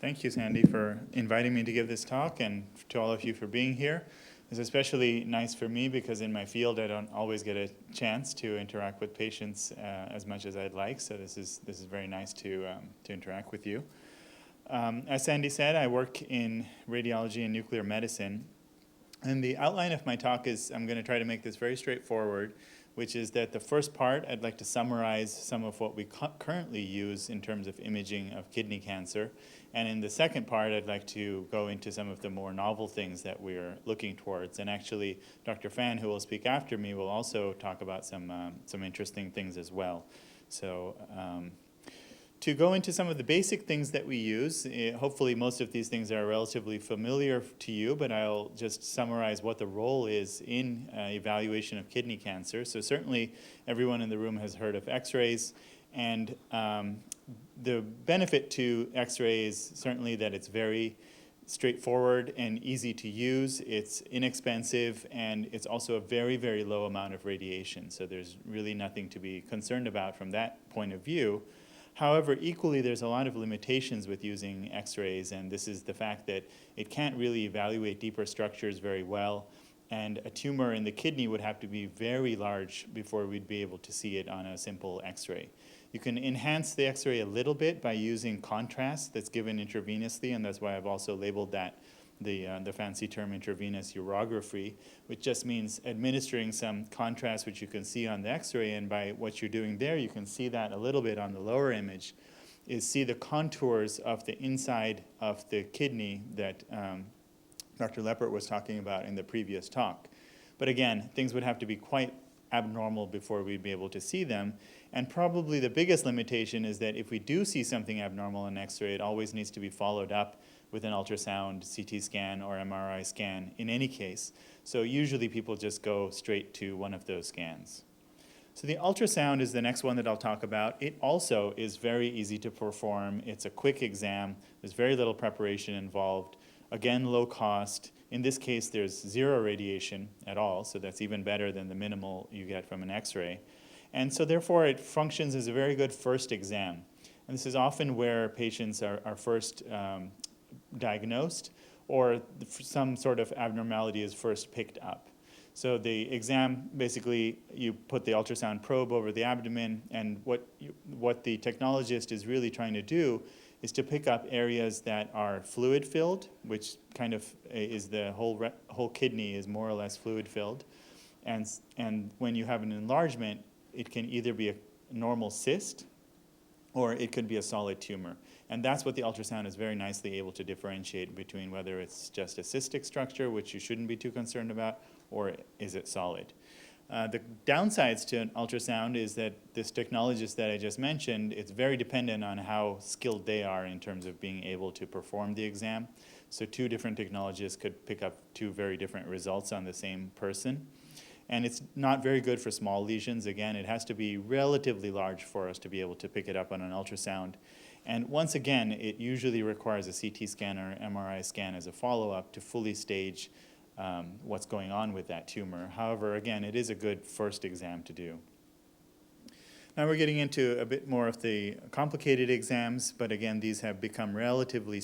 Thank you, Sandy, for inviting me to give this talk, and to all of you for being here. It's especially nice for me because in my field I don't always get a chance to interact with patients as much as I'd like, so this is very nice to interact with you. As Sandy said, I work in radiology and nuclear medicine, and the outline of my talk is I'm going to try to make this very straightforward, which is that the first part, I'd like to summarize some of what we currently use in terms of imaging of kidney cancer. And in the second part, I'd like to go into some of the more novel things that we're looking towards. And actually, Dr. Fan, who will speak after me, will also talk about some interesting things as well. So to go into some of the basic things that we use, hopefully most of these things are relatively familiar to you, but I'll just summarize what the role is in evaluation of kidney cancer. So certainly everyone in the room has heard of X-rays, and the benefit to X-ray is certainly that it's very straightforward and easy to use. It's inexpensive, and it's also a very, very low amount of radiation. So there's really nothing to be concerned about from that point of view. However, equally, there's a lot of limitations with using X-rays, and this is the fact that it can't really evaluate deeper structures very well, and a tumor in the kidney would have to be very large before we'd be able to see it on a simple X-ray. You can enhance the X-ray a little bit by using contrast that's given intravenously, and that's why I've also labeled that the fancy term intravenous urography, which just means administering some contrast, which you can see on the X-ray, and by what you're doing there, you can see that a little bit on the lower image, is see the contours of the inside of the kidney that Dr. Leppert was talking about in the previous talk. But again, things would have to be quite abnormal before we'd be able to see them. And probably the biggest limitation is that if we do see something abnormal in X-ray, it always needs to be followed up with an ultrasound, CT scan, or MRI scan in any case. So usually people just go straight to one of those scans. So the ultrasound is the next one that I'll talk about. It also is very easy to perform. It's a quick exam. There's very little preparation involved. Again, low cost. In this case, there's zero radiation at all, so that's even better than the minimal you get from an X-ray. And so therefore, it functions as a very good first exam. And this is often where patients are first diagnosed, or some sort of abnormality is first picked up. So the exam, basically, you put the ultrasound probe over the abdomen, and what the technologist is really trying to do is to pick up areas that are fluid-filled, which kind of is the whole kidney is more or less fluid-filled. And when you have an enlargement, it can either be a normal cyst, or it could be a solid tumor. And that's what the ultrasound is very nicely able to differentiate between whether it's just a cystic structure, which you shouldn't be too concerned about, or is it solid. The downsides to an ultrasound is that this technologist that I just mentioned, it's very dependent on how skilled they are in terms of being able to perform the exam. So two different technologists could pick up two very different results on the same person. And it's not very good for small lesions. Again, it has to be relatively large for us to be able to pick it up on an ultrasound. And once again, it usually requires a CT scan or MRI scan as a follow-up to fully stage what's going on with that tumor. However, again, it is a good first exam to do. Now we're getting into a bit more of the complicated exams, but again, these have become relatively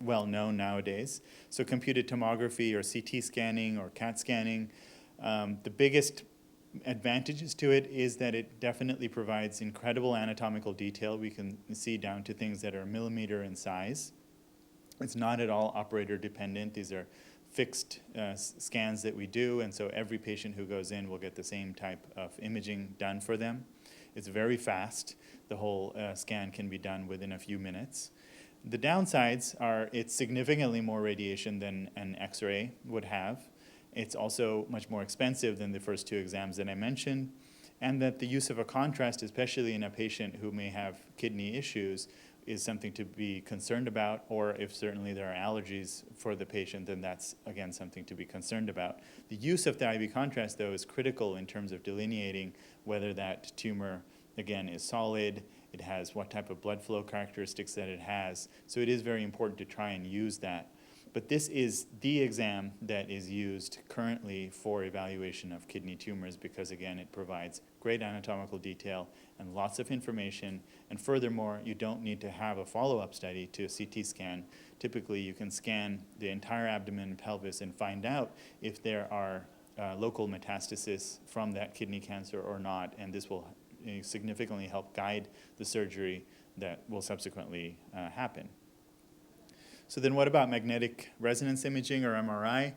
well known nowadays. So computed tomography or CT scanning or CAT scanning, the biggest advantages to it is that it definitely provides incredible anatomical detail. We can see down to things that are millimeter in size. It's not at all operator dependent. These are fixed scans that we do, and so every patient who goes in will get the same type of imaging done for them. It's very fast. The whole scan can be done within a few minutes. The downsides are it's significantly more radiation than an X-ray would have. It's also much more expensive than the first two exams that I mentioned, and that the use of a contrast, especially in a patient who may have kidney issues, is something to be concerned about, or if certainly there are allergies for the patient, then that's, again, something to be concerned about. The use of the IV contrast, though, is critical in terms of delineating whether that tumor, again, is solid, it has what type of blood flow characteristics that it has, so it is very important to try and use that. But this is the exam that is used currently for evaluation of kidney tumors because, again, it provides great anatomical detail and lots of information. And furthermore, you don't need to have a follow-up study to a CT scan. Typically, you can scan the entire abdomen and pelvis and find out if there are local metastasis from that kidney cancer or not, and this will significantly help guide the surgery that will subsequently happen. So then what about magnetic resonance imaging or MRI?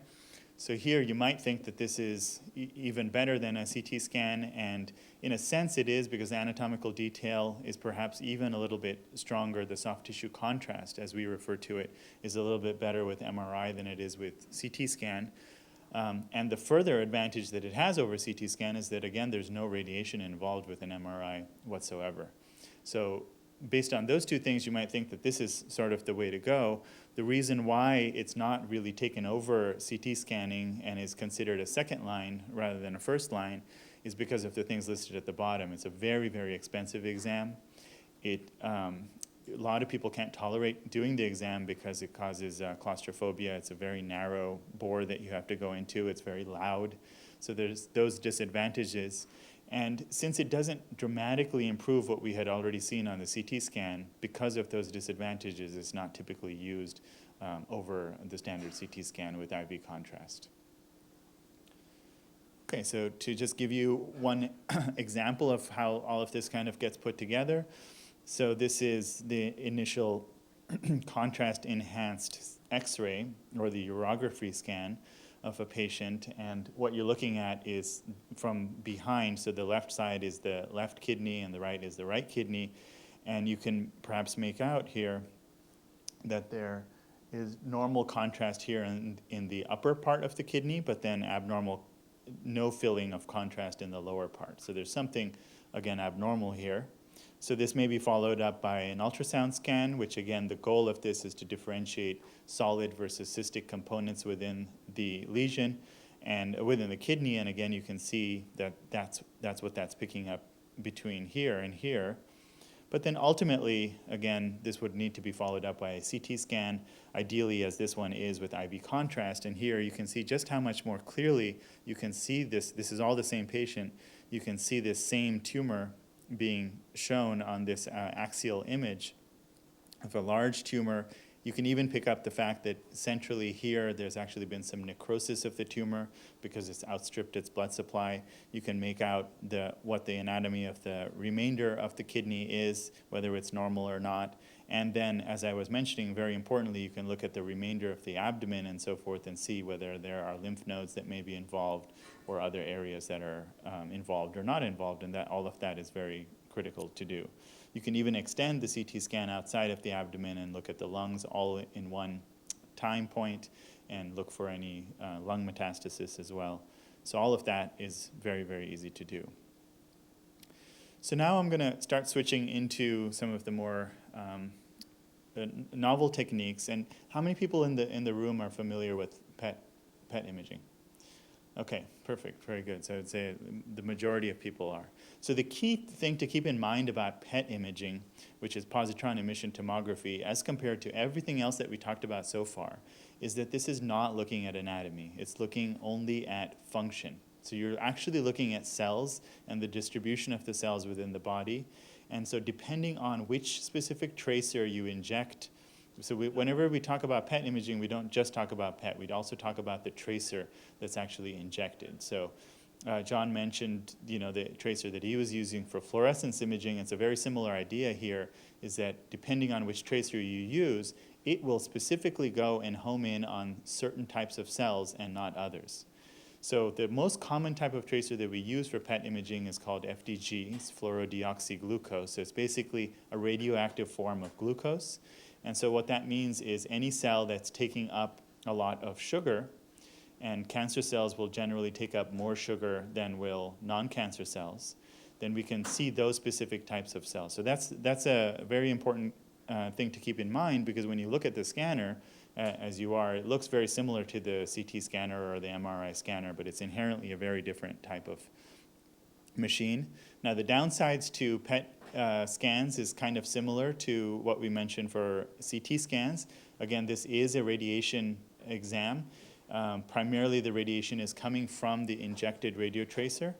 So here you might think that this is even better than a CT scan, and in a sense it is, because the anatomical detail is perhaps even a little bit stronger. The soft tissue contrast, as we refer to it, is a little bit better with MRI than it is with CT scan. And the further advantage that it has over CT scan is that, again, there's no radiation involved with an MRI whatsoever. So based on those two things, you might think that this is sort of the way to go. The reason why it's not really taken over CT scanning and is considered a second line rather than a first line is because of the things listed at the bottom. It's a very, very expensive exam. A lot of people can't tolerate doing the exam because it causes claustrophobia. It's a very narrow bore that you have to go into. It's very loud. So there's those disadvantages. And since it doesn't dramatically improve what we had already seen on the CT scan, because of those disadvantages, it's not typically used over the standard CT scan with IV contrast. Okay, so to just give you one example of how all of this kind of gets put together. So this is the initial contrast-enhanced X-ray, or the urography scan of a patient, and what you're looking at is from behind. So the left side is the left kidney and the right is the right kidney, and you can perhaps make out here that there is normal contrast here in the upper part of the kidney, but then abnormal, no filling of contrast in the lower part. So there's something, again, abnormal here. So this may be followed up by an ultrasound scan, which again, the goal of this is to differentiate solid versus cystic components within the lesion and within the kidney. And again, you can see that that's what that's picking up between here and here. But then ultimately, again, this would need to be followed up by a CT scan, ideally as this one is with IV contrast. And here you can see just how much more clearly you can see this. This is all the same patient. You can see this same tumor being shown on this axial image of a large tumor. You can even pick up the fact that centrally here there's actually been some necrosis of the tumor because it's outstripped its blood supply. You can make out what the anatomy of the remainder of the kidney is, whether it's normal or not. And then, as I was mentioning, very importantly, you can look at the remainder of the abdomen and so forth and see whether there are lymph nodes that may be involved or other areas that are involved or not involved, and that all of that is very critical to do. You can even extend the CT scan outside of the abdomen and look at the lungs all in one time point and look for any lung metastasis as well. So all of that is very, very easy to do. So now I'm going to start switching into some of the more novel techniques. And how many people in the room are familiar with PET imaging? Okay, perfect, very good. So I would say the majority of people are. So the key thing to keep in mind about PET imaging, which is positron emission tomography, as compared to everything else that we talked about so far, is that this is not looking at anatomy. It's looking only at function. So you're actually looking at cells and the distribution of the cells within the body. And so depending on which specific tracer you inject, so whenever we talk about PET imaging, we don't just talk about PET. We'd also talk about the tracer that's actually injected. So John mentioned, the tracer that he was using for fluorescence imaging. It's a very similar idea here, is that depending on which tracer you use, it will specifically go and home in on certain types of cells and not others. So the most common type of tracer that we use for PET imaging is called FDG, it's fluorodeoxyglucose. So it's basically a radioactive form of glucose. And so what that means is any cell that's taking up a lot of sugar, and cancer cells will generally take up more sugar than will non-cancer cells, then we can see those specific types of cells. So that's a very important thing to keep in mind, because when you look at the scanner, as you are, it looks very similar to the CT scanner or the MRI scanner, but it's inherently a very different type of machine. Now the downsides to PET scans is kind of similar to what we mentioned for CT scans. Again, this is a radiation exam. Primarily the radiation is coming from the injected radiotracer.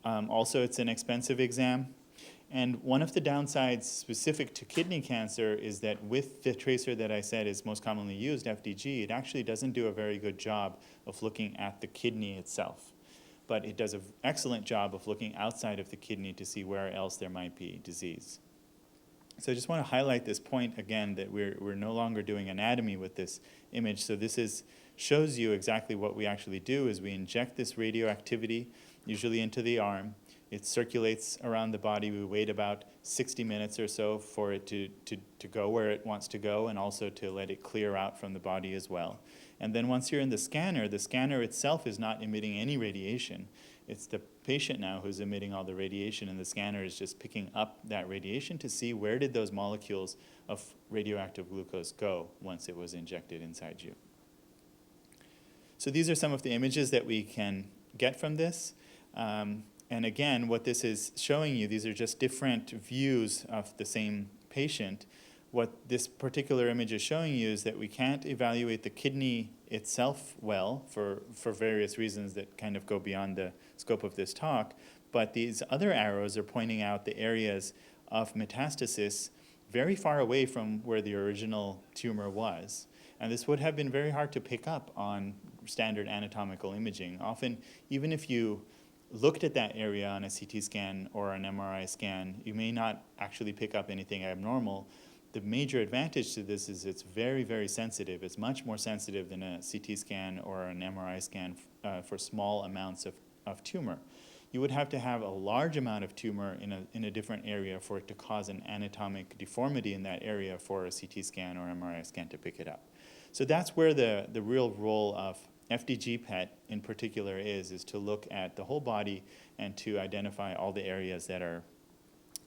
Also, it's an expensive exam. And one of the downsides specific to kidney cancer is that with the tracer that I said is most commonly used, FDG, it actually doesn't do a very good job of looking at the kidney itself. But it does an excellent job of looking outside of the kidney to see where else there might be disease. So I just want to highlight this point again, that we're no longer doing anatomy with this image. So this shows you exactly what we actually do is we inject this radioactivity, usually into the arm. It circulates around the body. We wait about 60 minutes or so for it to go where it wants to go, and also to let it clear out from the body as well. And then once you're in the scanner itself is not emitting any radiation. It's the patient now who's emitting all the radiation, and the scanner is just picking up that radiation to see where did those molecules of radioactive glucose go once it was injected inside you. So these are some of the images that we can get from this. And again, what this is showing you, these are just different views of the same patient. What this particular image is showing you is that we can't evaluate the kidney itself well for various reasons that kind of go beyond the scope of this talk. But these other arrows are pointing out the areas of metastasis very far away from where the original tumor was. And this would have been very hard to pick up on standard anatomical imaging. Often, even if you looked at that area on a CT scan or an MRI scan, you may not actually pick up anything abnormal. The major advantage to this is it's very, very sensitive. It's much more sensitive than a CT scan or an MRI scan for small amounts of tumor. You would have to have a large amount of tumor in a different area for it to cause an anatomic deformity in that area for a CT scan or MRI scan to pick it up. So that's where the real role of FDG PET in particular is to look at the whole body and to identify all the areas that are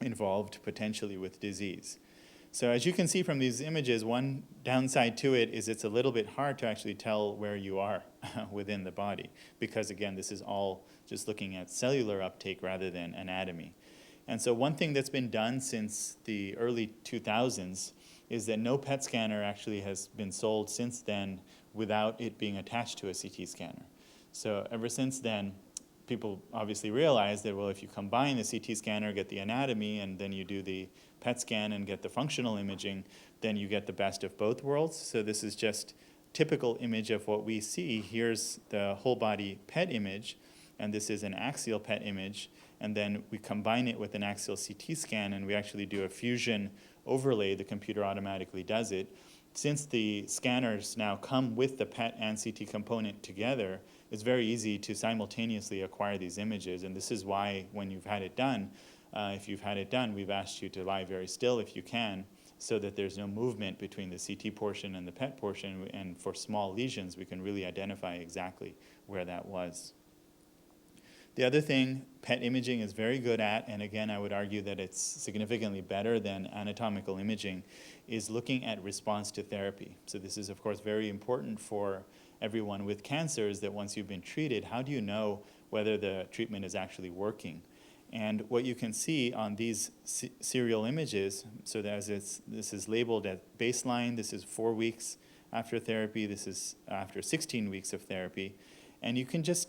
involved potentially with disease. So as you can see from these images, one downside to it is it's a little bit hard to actually tell where you are within the body, because again, this is all just looking at cellular uptake rather than anatomy. And so one thing that's been done since the early 2000s is that no PET scanner actually has been sold since then without it being attached to a CT scanner. So ever since then, people obviously realized that, well, if you combine the CT scanner, get the anatomy, and then you do the PET scan and get the functional imaging, then you get the best of both worlds. So this is just typical image of what we see. Here's the whole body PET image, and this is an axial PET image, and then we combine it with an axial CT scan, and we actually do a fusion overlay. The computer automatically does it. Since the scanners now come with the PET and CT component together, it's very easy to simultaneously acquire these images, and this is why when you've had it done, if you've had it done, we've asked you to lie very still if you can, so that there's no movement between the CT portion and the PET portion, and for small lesions, we can really identify exactly where that was. The other thing PET imaging is very good at, and again, I would argue that it's significantly better than anatomical imaging, is looking at response to therapy. So this is, of course, very important for everyone with cancer, is that once you've been treated, how do you know whether the treatment is actually working? And what you can see on these serial images, so that this is labeled at baseline, this is 4 weeks after therapy, this is after 16 weeks of therapy, and you can just,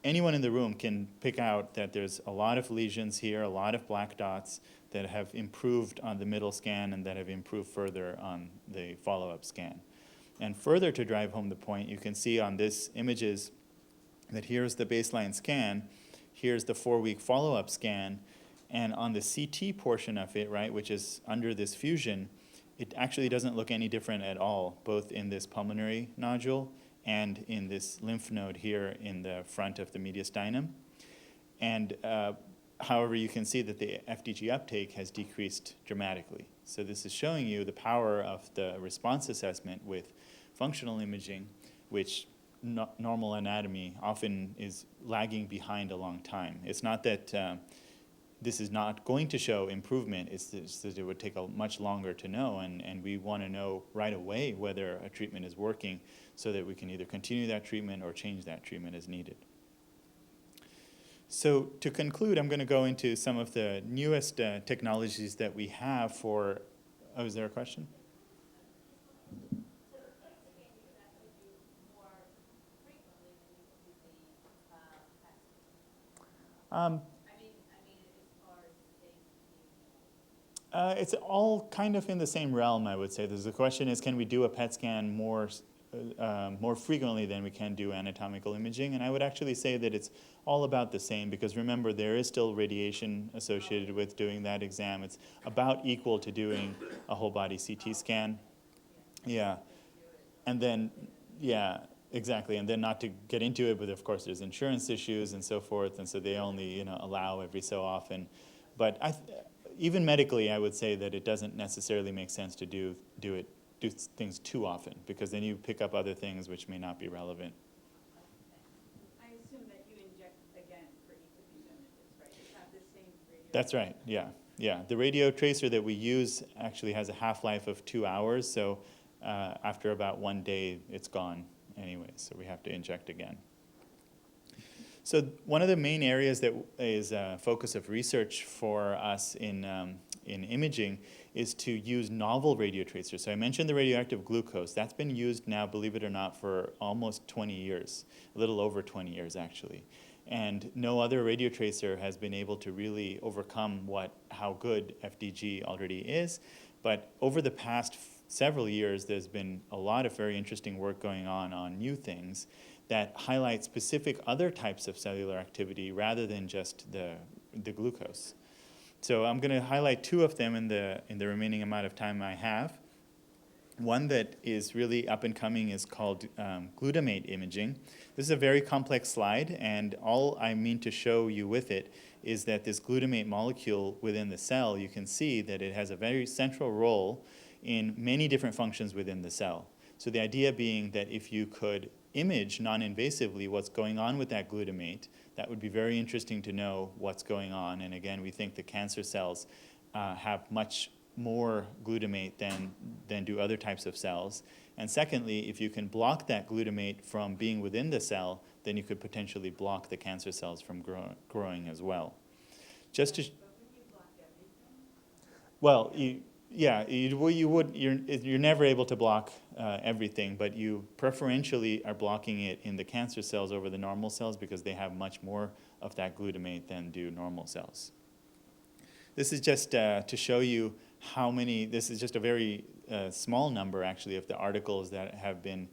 anyone in the room can pick out that there's a lot of lesions here, a lot of black dots that have improved on the middle scan and that have improved further on the follow-up scan. And further to drive home the point, you can see on this images that here's the baseline scan, here's the 4-week follow-up scan, and on the CT portion of it, right, which is under this fusion, it actually doesn't look any different at all, both in this pulmonary nodule and in this lymph node here in the front of the mediastinum. And however, you can see that the FDG uptake has decreased dramatically. So this is showing you the power of the response assessment with functional imaging, which normal anatomy often is lagging behind a long time. It's not that this is not going to show improvement, it's that it would take much longer to know, and we want to know right away whether a treatment is working so that we can either continue that treatment or change that treatment as needed. So to conclude, I'm going to go into some of the newest technologies that we have for, oh, is there a question? It's all kind of in the same realm, I would say. The question is, can we do a PET scan more frequently than we can do anatomical imaging? And I would actually say that it's all about the same, because remember, there is still radiation associated with doing that exam. It's about equal to doing a whole body CT scan. Yeah. And then, yeah, exactly. And then not to get into it, but of course there's insurance issues and so forth, and so they only allow every so often. But even medically, I would say that it doesn't necessarily make sense to do things too often, because then you pick up other things which may not be relevant. I assume that you inject again for each of these images, right? You have the same radio. That's right, yeah. Yeah, the radio tracer that we use actually has a half-life of 2 hours, so after about 1 day, it's gone anyway, so we have to inject again. So one of the main areas that is a focus of research for us in imaging is to use novel radio tracers. So I mentioned the radioactive glucose. That's been used now, believe it or not, for almost 20 years, a little over 20 years actually. And no other radio tracer has been able to really overcome how good FDG already is. But over the past several years, there's been a lot of very interesting work going on new things that highlight specific other types of cellular activity rather than just the glucose. So I'm going to highlight 2 of them in the remaining amount of time I have. One that is really up and coming is called glutamate imaging. This is a very complex slide, and all I mean to show you with it is that this glutamate molecule within the cell, you can see that it has a very central role in many different functions within the cell. So the idea being that if you could image non-invasively what's going on with that glutamate, that would be very interesting to know what's going on. And again, we think the cancer cells have much more glutamate than do other types of cells. And secondly, if you can block that glutamate from being within the cell, then you could potentially block the cancer cells from growing as well. Just to But would you block everything? well, you're never able to block everything, but you preferentially are blocking it in the cancer cells over the normal cells because they have much more of that glutamate than do normal cells. This is just to show you how many, this is just a very small number actually of the articles that have been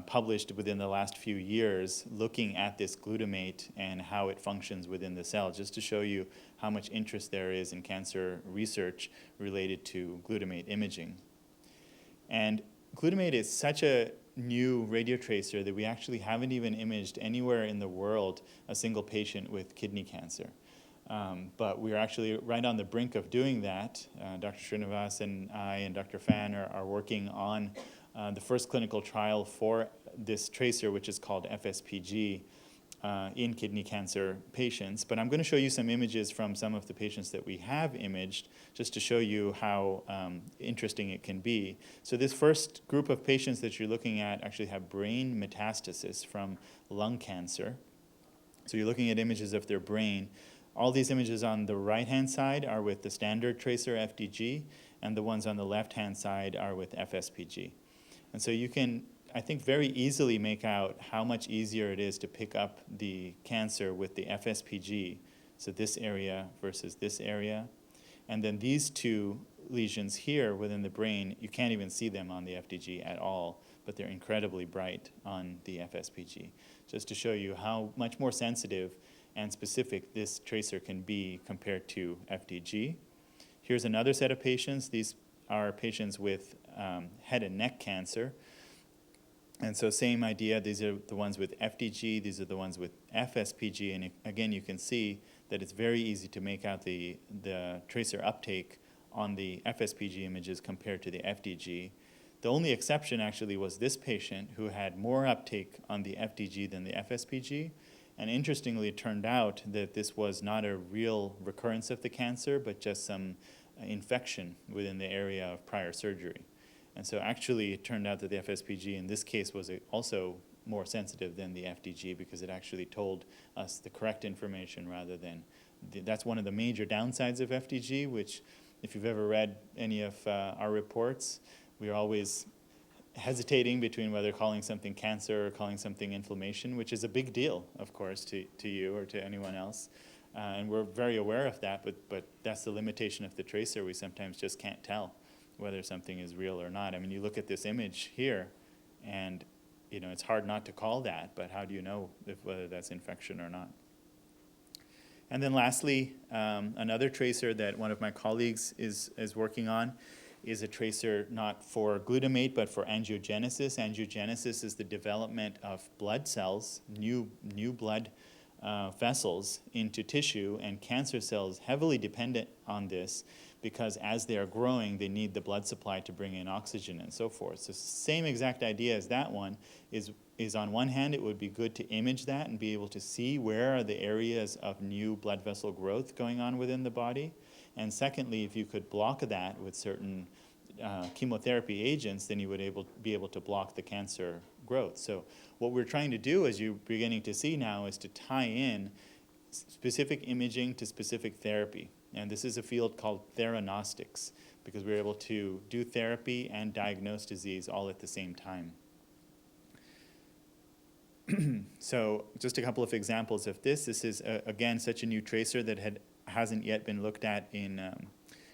published within the last few years looking at this glutamate and how it functions within the cell, just to show you how much interest there is in cancer research related to glutamate imaging. And glutamate is such a new radio tracer that we actually haven't even imaged anywhere in the world a single patient with kidney cancer. But we're actually right on the brink of doing that. Dr. Srinivas and I and Dr. Fan are working on the first clinical trial for this tracer, which is called FSPG, in kidney cancer patients. But I'm going to show you some images from some of the patients that we have imaged, just to show you how interesting it can be. So this first group of patients that you're looking at actually have brain metastasis from lung cancer. So you're looking at images of their brain. All these images on the right-hand side are with the standard tracer FDG, and the ones on the left-hand side are with FSPG. And so you can, I think, very easily make out how much easier it is to pick up the cancer with the FSPG, so this area versus this area. And then these 2 lesions here within the brain, you can't even see them on the FDG at all, but they're incredibly bright on the FSPG, just to show you how much more sensitive and specific this tracer can be compared to FDG. Here's another set of patients. These are patients with head and neck cancer. And so same idea, these are the ones with FDG, these are the ones with FSPG, and again you can see that it's very easy to make out the tracer uptake on the FSPG images compared to the FDG. The only exception actually was this patient who had more uptake on the FDG than the FSPG. And interestingly, it turned out that this was not a real recurrence of the cancer, but just some infection within the area of prior surgery. And so actually, it turned out that the FSPG in this case was also more sensitive than the FDG because it actually told us the correct information rather than, that's one of the major downsides of FDG, which if you've ever read any of our reports, we're always hesitating between whether calling something cancer or calling something inflammation, which is a big deal, of course, to you or to anyone else. And we're very aware of that, but that's the limitation of the tracer. We sometimes just can't tell whether something is real or not. I mean, you look at this image here, and it's hard not to call that, but how do you know whether that's infection or not? And then lastly, another tracer that one of my colleagues is working on is a tracer not for glutamate, but for angiogenesis. Angiogenesis is the development of blood cells, new blood vessels into tissue, and cancer cells heavily dependent on this because as they are growing, they need the blood supply to bring in oxygen and so forth. So same exact idea as that one is on one hand, it would be good to image that and be able to see where are the areas of new blood vessel growth going on within the body. And secondly, if you could block that with certain chemotherapy agents, then you would be able to block the cancer growth. So what we're trying to do, as you're beginning to see now, is to tie in specific imaging to specific therapy. And this is a field called theranostics, because we're able to do therapy and diagnose disease all at the same time. So just a couple of examples of this. This is, again, such a new tracer that hasn't yet been looked at in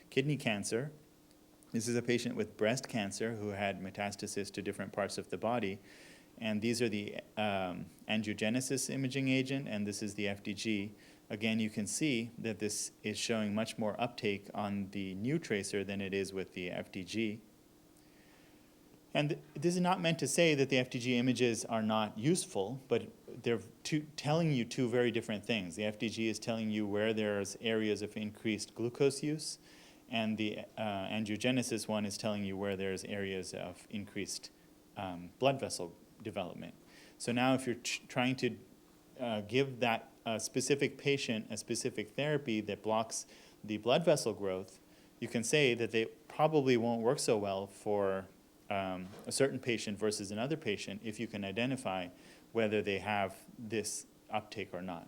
kidney cancer. This is a patient with breast cancer who had metastasis to different parts of the body. And these are the angiogenesis imaging agent, and this is the FDG. Again, you can see that this is showing much more uptake on the new tracer than it is with the FDG. And this is not meant to say that the FDG images are not useful, but they're telling you two very different things. The FDG is telling you where there's areas of increased glucose use, and the angiogenesis one is telling you where there's areas of increased blood vessel development. So now if you're trying to give that specific patient a specific therapy that blocks the blood vessel growth, you can say that they probably won't work so well for a certain patient versus another patient if you can identify whether they have this uptake or not.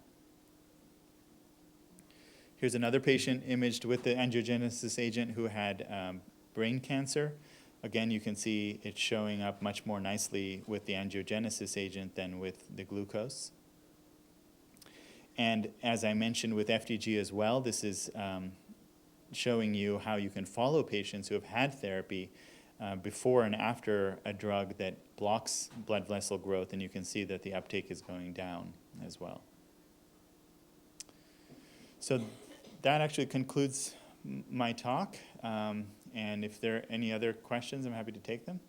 Here's another patient imaged with the angiogenesis agent who had brain cancer. Again, you can see it showing up much more nicely with the angiogenesis agent than with the glucose. And as I mentioned with FDG as well, this is showing you how you can follow patients who have had therapy before and after a drug that blocks blood vessel growth, and you can see that the uptake is going down as well. So that actually concludes my talk, and if there are any other questions, I'm happy to take them.